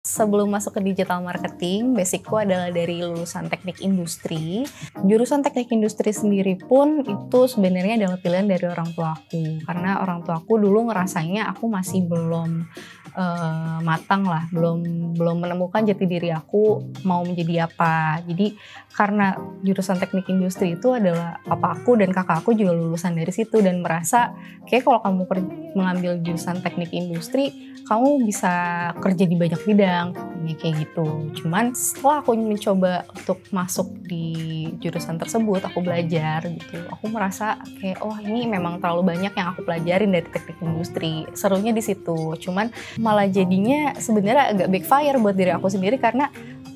Sebelum masuk ke digital marketing, basicku adalah dari lulusan teknik industri. Jurusan teknik industri sendiri pun itu sebenarnya adalah pilihan dari orang tuaku. Karena orang tuaku dulu ngerasanya aku masih belum matang lah, belum menemukan jati diri aku mau menjadi apa. Jadi karena jurusan teknik industri itu adalah papa aku dan kakak aku juga lulusan dari situ dan merasa kayak kalau kamu mengambil jurusan teknik industri, kamu bisa kerja di banyak bidang, kayak gitu. Cuman setelah aku mencoba untuk masuk di jurusan tersebut, aku belajar gitu. Aku merasa kayak, oh ini memang terlalu banyak yang aku pelajarin dari teknik industri. Serunya di situ. Cuman malah jadinya sebenarnya agak backfire buat diri aku sendiri karena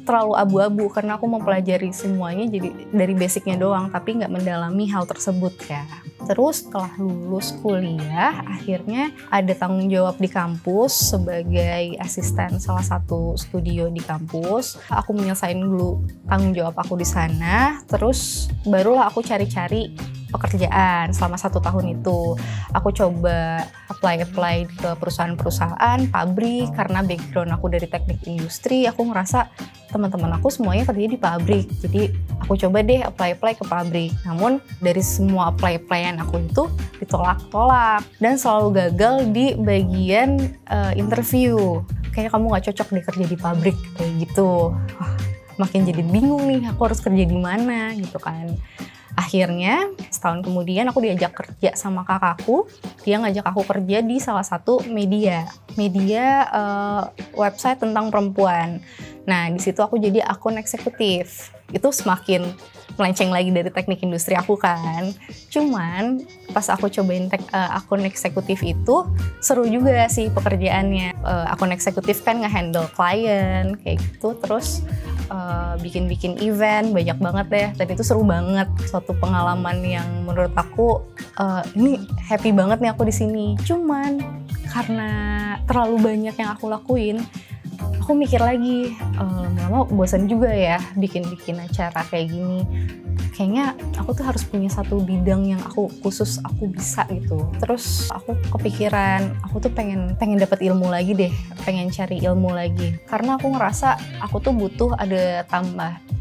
terlalu abu-abu karena aku mempelajari semuanya jadi dari basicnya doang tapi nggak mendalami hal tersebut ya. Terus setelah lulus kuliah akhirnya ada tanggung jawab di kampus sebagai asisten salah satu studio di kampus. Aku menyelesaikan dulu tanggung jawab aku di sana, terus barulah aku cari-cari pekerjaan selama 1 tahun itu. Aku coba apply ke perusahaan-perusahaan, pabrik, karena background aku dari teknik industri, aku ngerasa teman-teman aku semuanya kerja di pabrik. Jadi aku coba deh apply ke pabrik. Namun dari semua apply-applyan aku itu ditolak-tolak dan selalu gagal di bagian interview. Kayak kamu gak cocok deh kerja di pabrik kayak gitu. Wah, makin jadi bingung nih aku harus kerja di mana gitu kan. Akhirnya setahun kemudian aku diajak kerja sama kakakku. Dia ngajak aku kerja di salah satu media website tentang perempuan. Nah di situ aku jadi akun eksekutif. Itu semakin melenceng lagi dari teknik industri aku kan. Cuman pas aku cobain akun eksekutif itu seru juga sih pekerjaannya. Akun eksekutif kan nge-handle klien kayak gitu, terus bikin event banyak banget deh, dan itu seru banget, suatu pengalaman yang menurut aku ini happy banget nih aku di sini. Cuman karena terlalu banyak yang aku lakuin, aku mikir lagi lama-lama bosan juga ya bikin acara kayak gini. Kayaknya aku tuh harus punya satu bidang yang aku bisa gitu. Terus aku kepikiran, aku tuh pengen dapat ilmu lagi deh, pengen cari ilmu lagi. Karena aku ngerasa aku tuh butuh ada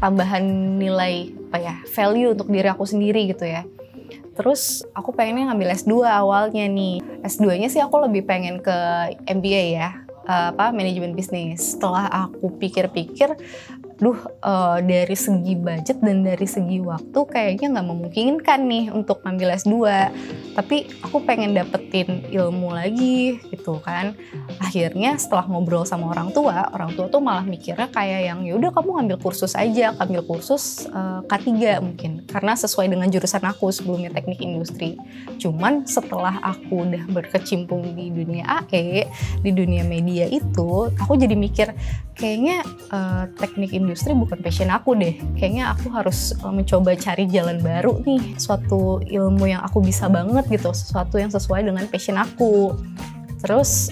tambahan nilai value untuk diri aku sendiri gitu ya. Terus aku pengennya ngambil S2 awalnya nih. S2-nya sih aku lebih pengen ke MBA ya, manajemen bisnis. Setelah aku pikir-pikir, dari segi budget dan dari segi waktu kayaknya nggak memungkinkan nih untuk ngambil S2. Tapi aku pengen dapetin ilmu lagi gitu kan. Akhirnya setelah ngobrol sama orang tua tuh malah mikirnya kayak yang yaudah kamu ngambil kursus aja, ambil kursus K3 mungkin. Karena sesuai dengan jurusan aku sebelumnya teknik industri. Cuman setelah aku udah berkecimpung di dunia AE, di dunia media itu, aku jadi mikir kayaknya teknik industri bukan passion aku deh. Kayaknya aku harus mencoba cari jalan baru nih, suatu ilmu yang aku bisa banget gitu, sesuatu yang sesuai dengan passion aku. Terus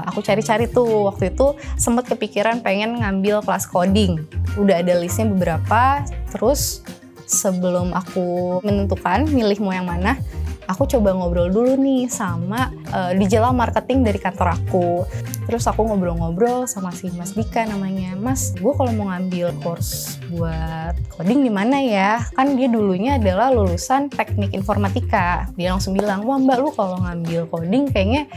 aku cari-cari tuh, waktu itu sempat kepikiran pengen ngambil kelas coding. Udah ada listnya beberapa, terus sebelum aku menentukan milih mau yang mana, aku coba ngobrol dulu nih sama digital marketing dari kantor aku. Terus aku ngobrol-ngobrol sama si Mas Dika namanya. Mas, gue kalau mau ngambil course buat coding di mana ya? Kan dia dulunya adalah lulusan teknik informatika. Dia langsung bilang, wah mbak lu kalau ngambil coding kayaknya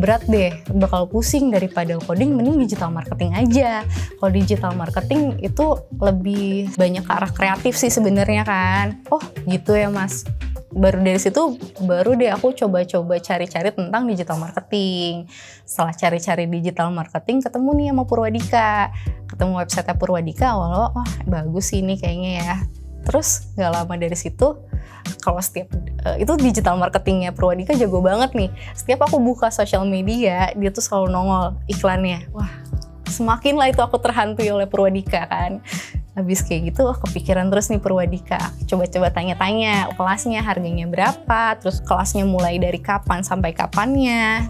berat deh, bakal pusing. Daripada coding mending digital marketing aja. Kalau digital marketing itu lebih banyak ke arah kreatif sih sebenarnya kan. Oh gitu ya mas. Baru dari situ baru deh aku coba-coba cari-cari tentang digital marketing. Setelah cari-cari digital marketing ketemu nih sama Purwadika. Ketemu website Purwadika, awal-awal wah bagus sih ini kayaknya ya. Terus gak lama dari situ, kalau setiap itu digital marketingnya Purwadika jago banget nih. Setiap aku buka sosial media, dia tuh selalu nongol iklannya. Wah, semakin lah itu aku terhantui oleh Purwadika kan. Habis kayak gitu, kepikiran terus nih Purwadika. Coba-coba tanya-tanya kelasnya harganya berapa, terus kelasnya mulai dari kapan sampai kapannya.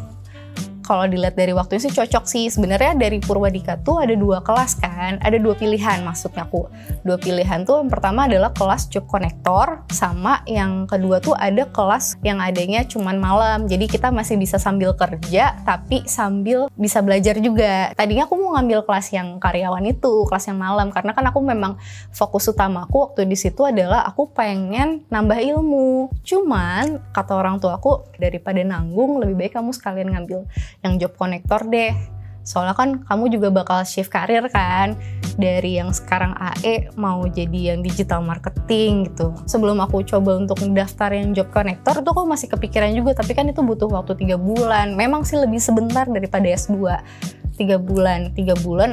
kalau dilihat dari waktunya sih cocok sih. Sebenarnya dari Purwadika tuh ada 2 kelas kan, ada 2 pilihan maksudnya aku. 2 pilihan tuh yang pertama adalah kelas Job Connector, sama yang kedua tuh ada kelas yang adanya cuman malam. Jadi kita masih bisa sambil kerja tapi sambil bisa belajar juga. Tadinya aku mau ngambil kelas yang karyawan itu, kelas yang malam, karena kan aku memang fokus utamaku waktu di situ adalah aku pengen nambah ilmu. Cuman kata orang tua aku, daripada nanggung lebih baik kamu sekalian ngambil yang Job Connector deh. Soalnya kan kamu juga bakal shift karir kan, dari yang sekarang AE mau jadi yang digital marketing gitu. Sebelum aku coba untuk mendaftar yang Job Connector tuh aku masih kepikiran juga, tapi kan itu butuh waktu 3 bulan. Memang sih lebih sebentar daripada S2. 3 bulan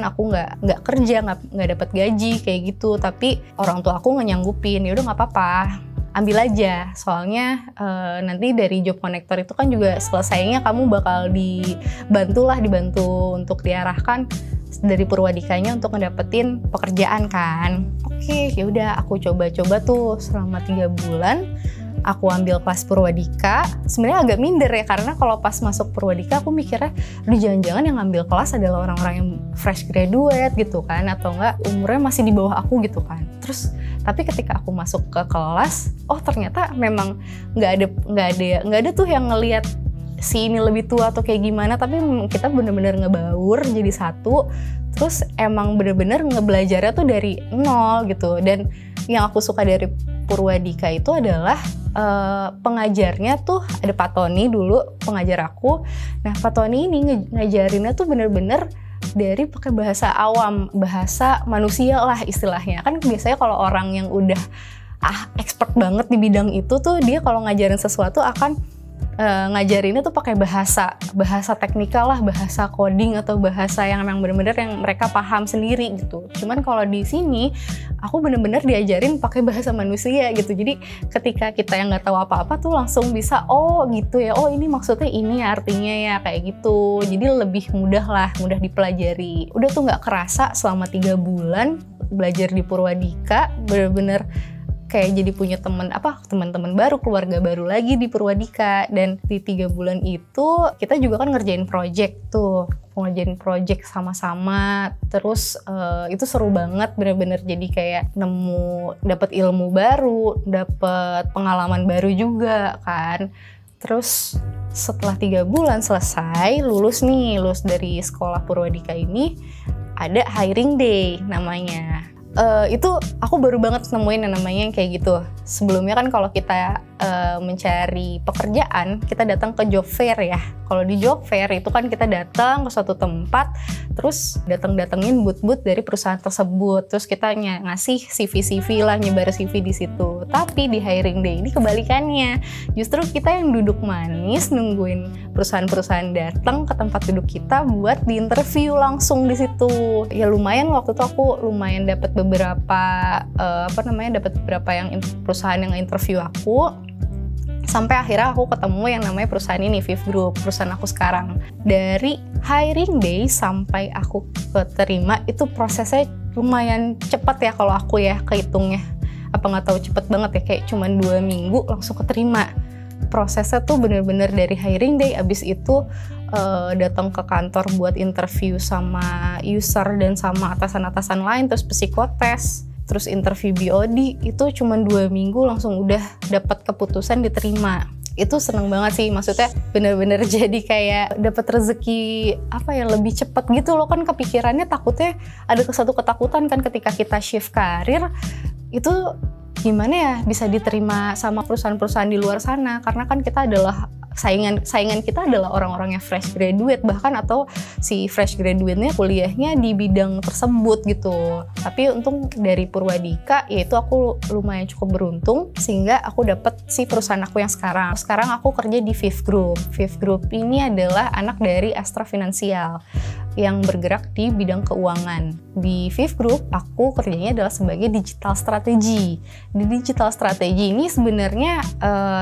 aku nggak kerja, nggak dapat gaji kayak gitu. Tapi orang tua aku nggak nyanggupin. Ya udah nggak apa-apa, ambil aja, soalnya nanti dari Job Connector itu kan juga selesainya kamu bakal dibantu untuk diarahkan dari Purwadikanya untuk ngedapetin pekerjaan kan. Oke, ya udah aku coba-coba tuh selama 3 bulan. Aku ambil kelas Purwadika. Sebenarnya agak minder ya, karena kalau pas masuk Purwadika aku mikirnya, aduh jangan-jangan yang ngambil kelas adalah orang-orang yang fresh graduate gitu kan, atau enggak umurnya masih di bawah aku gitu kan. Terus tapi ketika aku masuk ke kelas, oh ternyata memang nggak ada tuh yang ngelihat si ini lebih tua atau kayak gimana, tapi kita bener-bener ngebaur jadi satu. Terus emang bener-bener ngebelajarnya tuh dari nol gitu. Dan yang aku suka dari Purwadika itu adalah pengajarnya tuh ada Pak Tony dulu pengajar aku. Nah Pak Tony ini ngajarinnya tuh bener-bener dari pakai bahasa awam, bahasa manusia lah istilahnya. Kan biasanya kalau orang yang udah expert banget di bidang itu tuh dia kalau ngajarin sesuatu akan ngajarinnya tuh pakai bahasa teknikal lah, bahasa coding atau bahasa yang memang bener-bener yang mereka paham sendiri gitu. Cuman kalau di sini aku bener-bener diajarin pakai bahasa manusia gitu. Jadi ketika kita yang nggak tahu apa-apa tuh langsung bisa, oh gitu ya, oh ini maksudnya ini artinya ya kayak gitu. Jadi lebih mudah dipelajari. Udah tuh nggak kerasa selama 3 bulan belajar di Purwadika, bener-bener kayak jadi punya teman-teman baru, keluarga baru lagi di Purwadika. Dan di 3 bulan itu kita juga kan ngerjain project sama-sama. Terus itu seru banget, bener-bener jadi kayak dapat ilmu baru, dapat pengalaman baru juga kan. Terus setelah 3 bulan selesai, lulus dari sekolah Purwadika ini, ada hiring day namanya. Itu aku baru banget nemuin yang namanya yang kayak gitu. Sebelumnya kan kalau kita mencari pekerjaan, kita datang ke job fair ya. Kalau di job fair itu kan kita datang ke suatu tempat, terus datengin booth-booth dari perusahaan tersebut. Terus kita ngasih CV lah, nyebar CV di situ. Tapi di hiring day ini kebalikannya. Justru kita yang duduk manis nungguin perusahaan-perusahaan datang ke tempat duduk kita buat diinterview langsung di situ. Ya lumayan, waktu itu aku lumayan dapat beberapa perusahaan yang interview aku. Sampai akhirnya aku ketemu yang namanya perusahaan ini, Viv Group, perusahaan aku sekarang. Dari hiring day sampai aku keterima itu prosesnya lumayan cepat ya kalau aku ya kehitungnya. Apa nggak tahu cepet banget ya, kayak cuman 2 minggu langsung keterima. Prosesnya tuh bener-bener dari hiring day, abis itu datang ke kantor buat interview sama user dan sama atasan-atasan lain, terus psikotes. Terus interview BOD itu cuma 2 minggu langsung udah dapat keputusan diterima. Itu seneng banget sih, maksudnya bener-bener jadi kayak dapat rezeki lebih cepat gitu loh. Kan kepikirannya takutnya ada satu ketakutan kan ketika kita shift karir itu gimana ya bisa diterima sama perusahaan-perusahaan di luar sana, karena kan kita adalah saingan kita adalah orang-orang yang fresh graduate, bahkan atau si fresh graduate-nya kuliahnya di bidang tersebut gitu. Tapi untung dari Purwadika, yaitu aku lumayan cukup beruntung sehingga aku dapet si perusahaan aku yang sekarang. Sekarang aku kerja di Viv Group. Viv Group ini adalah anak dari Astra Financial yang bergerak di bidang keuangan. Di Viv Group, aku kerjanya adalah sebagai digital strategy. Di digital strategy ini sebenarnya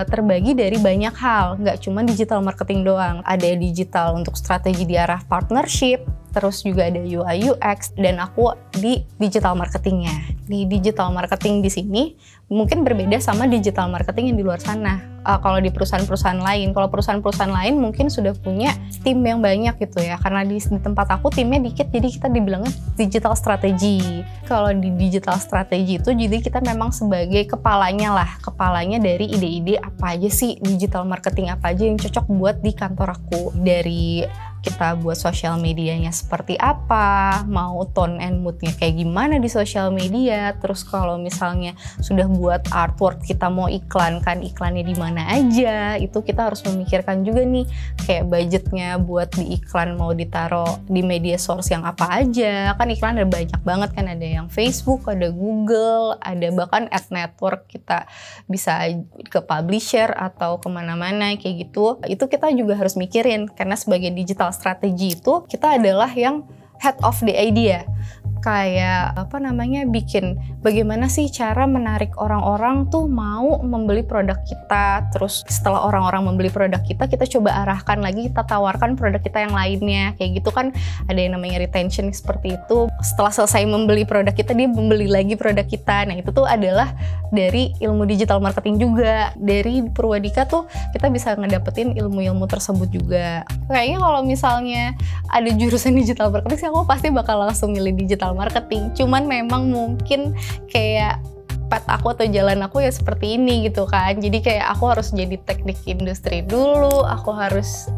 terbagi dari banyak hal, nggak cuma digital marketing doang. Ada digital untuk strategi di arah partnership, terus juga ada UI UX, dan aku di digital marketingnya. Di digital marketing di sini mungkin berbeda sama digital marketing yang di luar sana. kalau di perusahaan-perusahaan lain. Kalau perusahaan-perusahaan lain mungkin sudah punya tim yang banyak gitu ya. Karena di tempat aku timnya dikit, jadi kita dibilangnya digital strategy. Kalau di digital strategy itu jadi kita memang sebagai kepalanya dari ide-ide apa aja sih, digital marketing apa aja yang cocok buat di kantor aku. Dari kita buat sosial medianya seperti apa, mau tone and moodnya kayak gimana di sosial media, terus kalau misalnya sudah buat artwork kita mau iklankan, iklannya di mana aja, itu kita harus memikirkan juga nih kayak budgetnya buat di iklan mau ditaruh di media source yang apa aja. Kan iklan ada banyak banget kan, ada yang Facebook, ada Google, ada bahkan ad network, kita bisa ke publisher atau kemana-mana kayak gitu. Itu kita juga harus mikirin, karena sebagai digital strategi itu kita adalah yang head of the idea. Kayak bikin bagaimana sih cara menarik orang-orang tuh mau membeli produk kita. Terus setelah orang-orang membeli produk kita coba arahkan lagi, kita tawarkan produk kita yang lainnya. Kayak gitu kan, ada yang namanya retention seperti itu. Setelah selesai membeli produk kita, dia membeli lagi produk kita. Nah itu tuh adalah dari ilmu digital marketing juga. Dari Purwadika tuh kita bisa ngedapetin ilmu-ilmu tersebut juga. Kayaknya kalau misalnya ada jurusan digital marketing sih aku pasti bakal langsung milih digital marketing. Cuman memang mungkin kayak path aku atau jalan aku ya seperti ini gitu kan. Jadi kayak aku harus jadi teknik industri dulu, aku harus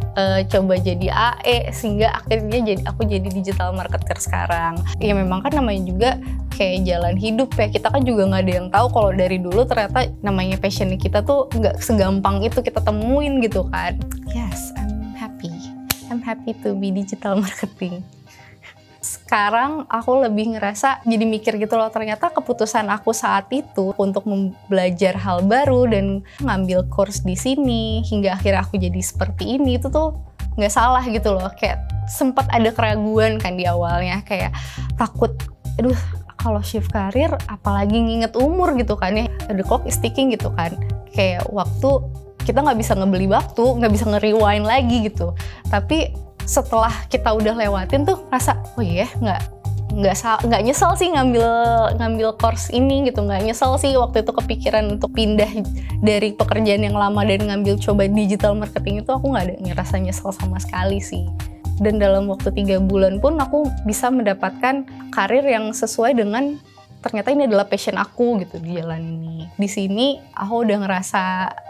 coba jadi AE, sehingga akhirnya aku jadi digital marketer sekarang. Ya memang kan namanya juga kayak jalan hidup ya, kita kan juga nggak ada yang tahu kalau dari dulu ternyata namanya passion kita tuh nggak segampang itu kita temuin gitu kan. Yes, I'm happy to be digital marketing. Sekarang aku lebih ngerasa jadi mikir gitu loh, ternyata keputusan aku saat itu untuk belajar hal baru dan ngambil course di sini hingga akhirnya aku jadi seperti ini, itu tuh nggak salah gitu loh. Kayak sempat ada keraguan kan di awalnya, kayak takut, aduh kalau shift karir apalagi nginget umur gitu kan ya, the clock is ticking gitu kan, kayak waktu kita nggak bisa ngebeli waktu, nggak bisa nge-rewind lagi gitu. Tapi setelah kita udah lewatin tuh rasa, oh iya nggak nyesel sih ngambil course ini gitu, nggak nyesel sih waktu itu kepikiran untuk pindah dari pekerjaan yang lama dan ngambil coba digital marketing itu. Aku nggak ada ngerasa nyesel sama sekali sih. Dan dalam waktu 3 bulan pun aku bisa mendapatkan karir yang sesuai dengan ternyata ini adalah passion aku gitu di jalan ini. Di sini aku udah ngerasa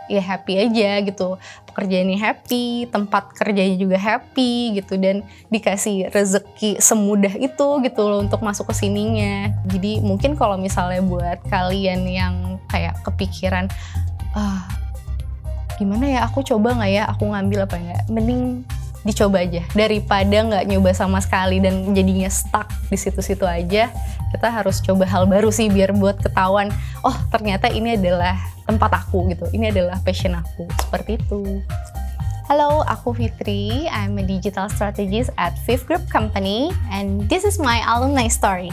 ya happy aja gitu. Pekerjaannya happy, tempat kerjanya juga happy gitu, dan dikasih rezeki semudah itu gitu loh untuk masuk ke sininya. Jadi mungkin kalau misalnya buat kalian yang kayak kepikiran, gimana ya aku coba nggak ya, aku ngambil apa enggak, mending dicoba aja daripada nggak nyoba sama sekali dan jadinya stuck di situ-situ aja. Kita harus coba hal baru sih biar buat ketahuan, oh ternyata ini adalah tempat aku gitu, ini adalah passion aku, seperti itu. Halo, aku Fitri, I'm a digital strategist at Fifth Group Company and this is my alumni story.